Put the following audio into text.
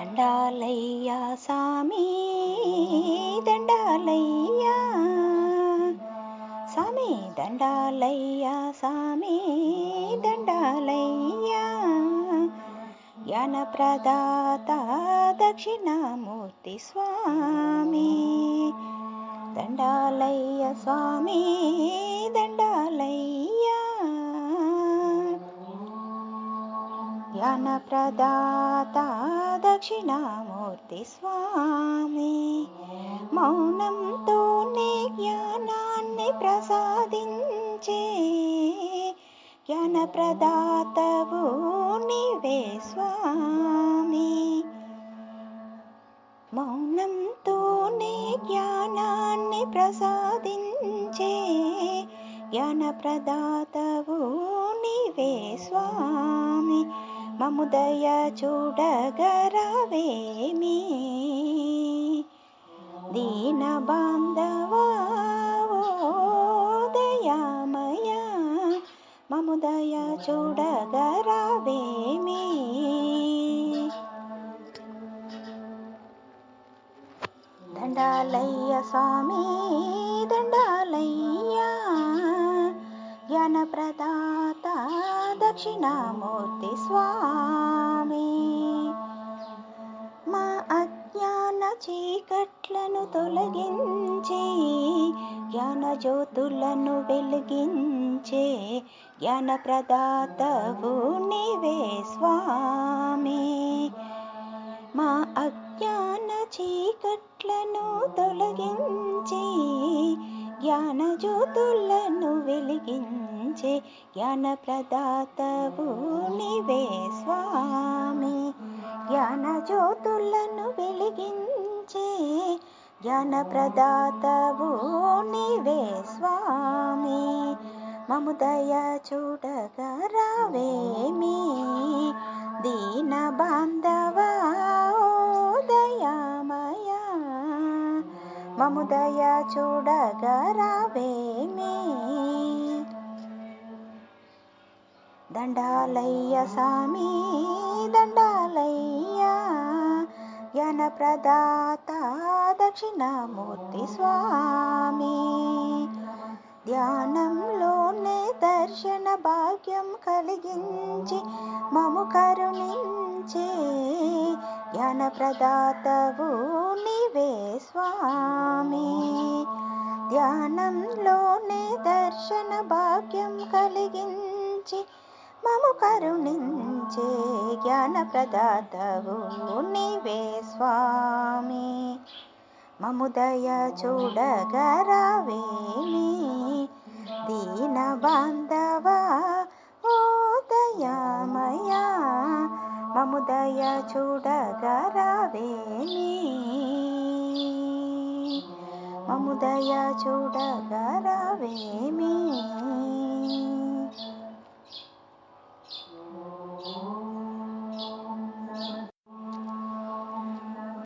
దండాలయ్యా సామి దండాలయ్యా సామి దండాలయ్యా సామి దండాలయ్యా జ్ఞానప్రదాత దక్షిణామూర్తి స్వామి దండాలయ్య స్వామి దండాలయ్యా జ్ఞానప్రదాత దక్షిణామూర్తి స్వామి మౌనంతోనే జ్ఞానాన్ని ప్రసాదించే జ్ఞానప్రదాతవు నీవే స్వామి మౌనంతోనే జ్ఞానాన్ని ప్రసాదించే జ్ఞానప్రదాతవు నీవే స్వామి మము దయ చూడగరావేమి దీన బాంధవా ఓ దయామయ మము దయ చూడగరావేమి దండాలయ్య స్వామి దండాలయ్యా జ్ఞానప్రదాత దక్షిణామూర్తి స్వామి మా అజ్ఞాన చీకట్లను తొలగించి జ్ఞానజ్యోతులను వెలిగించే జ్ఞానప్రదాతవు నీవే స్వామి మా అజ్ఞాన చీకట్లను తొలగించి జ్ఞానజ్యోతులను వెలిగించే జ్ఞానప్రదాతవు నీవే స్వామి జ్ఞానజ్యోతులను వెలిగించే జ్ఞానప్రదాతవు నీవే స్వామి మము దయ చూడగరావేమి దీన బాంధవా ఓ దయామయ మము దయ చూడగరావేమి దండాలయ్య స్వామి దండాలయ్యా జ్ఞానప్రదాత దక్షిణామూర్తి స్వామి ధ్యానంలోనే దర్శన భాగ్యం కలిగించి మము కరుణించే జ్ఞానప్రదాతవు నీవే స్వామి ధ్యానంలోనే దర్శన భాగ్యం కలిగించి మము కరుణించే జ్ఞానప్రదాతవు నీవే స్వామి మము దయ చూడగరావేమి దీన బాంధవా ఓ దయామయ మము దయ చూడగరావేమి మము దయ చూడగరావేమి